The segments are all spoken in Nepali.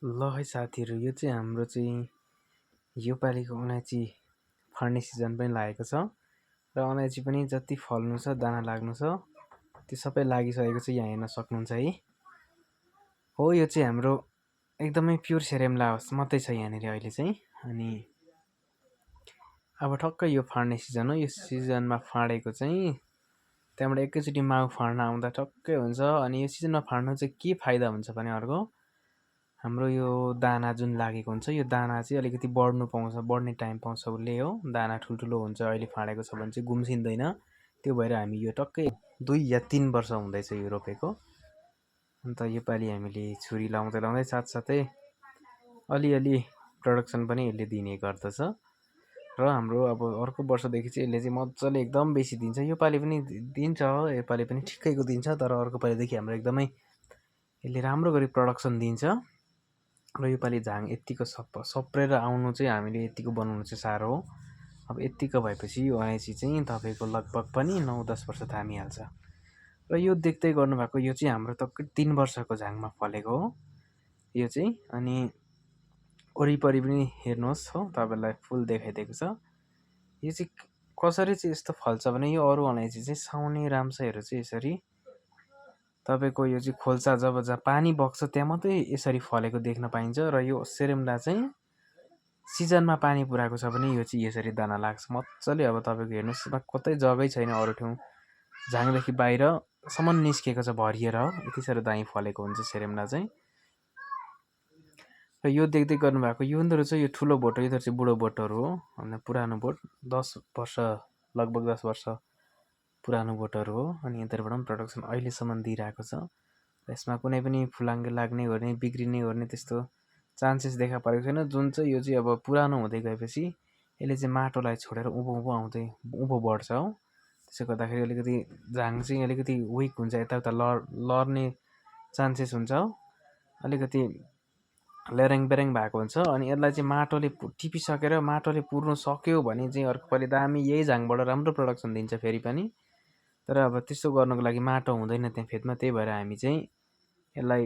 ल है साथीहरू, यो चाहिँ हाम्रो चाहिँ योपालिको अलैँची फल्ने सिजन पनि लागेको छ र अलैँची पनि जति फल्नु छ, दाना लाग्नु छ, त्यो सबै लागिसकेको छ। यहाँ हेर्न सक्नुहुन्छ है। हो, यो चाहिँ हाम्रो एकदमै प्योर सेरेम्ला मात्रै छ यहाँनिर अहिले चाहिँ। अनि अब ठक्कै यो फाड्ने सिजन हो। यो सिजनमा फाडेको चाहिँ त्यहाँबाट एकैचोटि माउ फाड्न आउँदा ठक्कै हुन्छ। अनि यो सिजनमा फाड्नु चाहिँ के फाइदा हुन्छ भने अर्को, हाम्रो यो दाना जुन लागेको हुन्छ, यो दाना चाहिँ अलिकति बढ्नु पाउँछ, बढ्ने टाइम पाउँछ उसले हो। दाना ठुल्ठुलो हुन्छ, अहिले फाडेको छ भने चाहिँ गुम्सिँदैन। त्यो भएर हामी यो टक्कै 2 या 3 वर्ष हुँदैछ यो रोपेको। अन्त योपालि हामीले छुरी लाउँदै लाउँदै साथसाथै अलिअलि प्रडक्सन पनि यसले दिने गर्दछ। र हाम्रो अब अर्को वर्षदेखि चाहिँ यसले चाहिँ मजाले एकदम बेसी दिन्छ। योपालि पनि दिन्छ, योपालि पनि ठिकैको दिन्छ। तर अर्को पालिदेखि हाम्रो एकदमै यसले राम्रो गरी प्रडक्सन दिन्छ। र योपालि झाङ यत्तिको सप्रेर आउनु चाहिँ हामीले यत्तिको बनाउनु चाहिँ साह्रो हो। अब यत्तिको भएपछि यो अलैँची चाहिँ तपाईँको लगभग पनि 9-10 वर्ष थामिहाल्छ। र यो देख्दै गर्नुभएको यो चाहिँ हाम्रो टक्कै 3 वर्षको झाङमा फलेको हो यो चाहिँ। अनि वरिपरि पनि हेर्नुहोस् हो, तपाईँलाई फुल देखाइदिएको छ। यो चाहिँ कसरी चाहिँ यस्तो फल्छ भने, यो अरू अलैँची चाहिँ साउने राम्रोहरू चाहिँ यसरी तपाईँको यो चाहिँ खोल्सा जब जहाँ पानी बग्छ त्यहाँ मात्रै यसरी फलेको देख्न पाइन्छ। र यो सेरेम्ला चाहिँ सिजनमा पानी पुऱ्याएको छ भने यो चाहिँ यसरी दाना लाग्छ मजाले। अब तपाईँको हेर्नुहोस्, कतै जग्गै छैन अरू ठाउँ, झाङदेखि बाहिरसम्म निस्किएको छ भरिएर हो। यति साह्रो दामी फलेको हुन्छ सेरेम्ला चाहिँ। र यो देख्दै गर्नुभएको यो यिनीहरू चाहिँ यो ठुलो बोट हो, यिनीहरू चाहिँ बुढो बोटहरू हो। अनि पुरानो बोट 10 वर्ष, लगभग 10 वर्ष पुरानो बोटहरू हो। अनि यिनीहरूबाट पनि प्रडक्सन अहिलेसम्म दिइरहेको छ। यसमा कुनै पनि फुलाङ्गे लाग्ने ओर्ने बिग्रिने ओर्ने त्यस्तो चान्सेस देखा परेको छैन। जुन चाहिँ यो चाहिँ अब पुरानो हुँदै गएपछि यसले चाहिँ माटोलाई छोडेर उँभो बढ्छ हो। त्यसो गर्दाखेरि अलिकति झाङ चाहिँ अलिकति विक हुन्छ, यताउता लड्ने चान्सेस हुन्छ हो। अलिकति ल्यारेङ बेरेङ भएको हुन्छ। अनि यसलाई चाहिँ माटोले टिपिसकेर माटोले पुर्नु सक्यो भने चाहिँ अर्को पालि दामी यही झाङबाट राम्रो प्रडक्सन दिन्छ फेरि पनि। तर अब त्यस्तो गर्नुको लागि माटो हुँदैन त्यहाँ फेदमा। त्यही भएर हामी चाहिँ यसलाई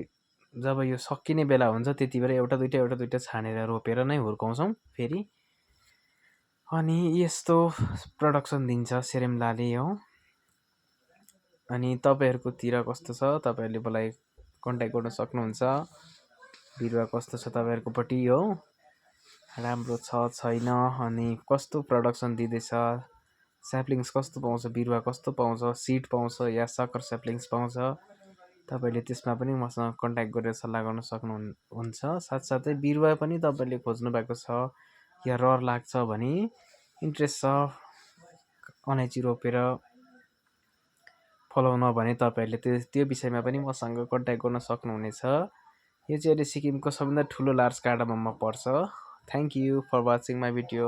जब यो सकिने बेला हुन्छ त्यति बेला एउटा दुइटा छानेर रोपेर नै हुर्काउँछौँ फेरि। अनि यस्तो प्रडक्सन दिन्छ सेरेम्लाले हो। अनि तपाईँहरूकोतिर कस्तो छ, तपाईँहरूले मलाई कन्ट्याक्ट गर्न सक्नुहुन्छ। बिरुवा कस्तो छ तपाईँहरूकोपट्टि हो, राम्रो छ छैन, अनि कस्तो प्रडक्सन दिँदैछ, स्याप्लिङ्स कस्तो पाउँछ, बिरुवा कस्तो पाउँछ, सिड पाउँछ या सकर स्याप्लिङ्स पाउँछ, तपाईँले त्यसमा पनि मसँग कन्ट्याक्ट गरेर सल्लाह गर्न सक्नुहुन्छ। साथसाथै बिरुवा पनि तपाईँले खोज्नु भएको छ या रहर लाग्छ भने, इन्ट्रेस्ट छ अलैँची रोपेर फलाउन भने तपाईँहरूले त्यो विषयमा पनि मसँग कन्ट्याक्ट गर्न सक्नुहुनेछ। यो चाहिँ अहिले सिक्किमको सबभन्दा ठुलो लार्ज कार्डमममा पर्छ। Thank you for watching my video.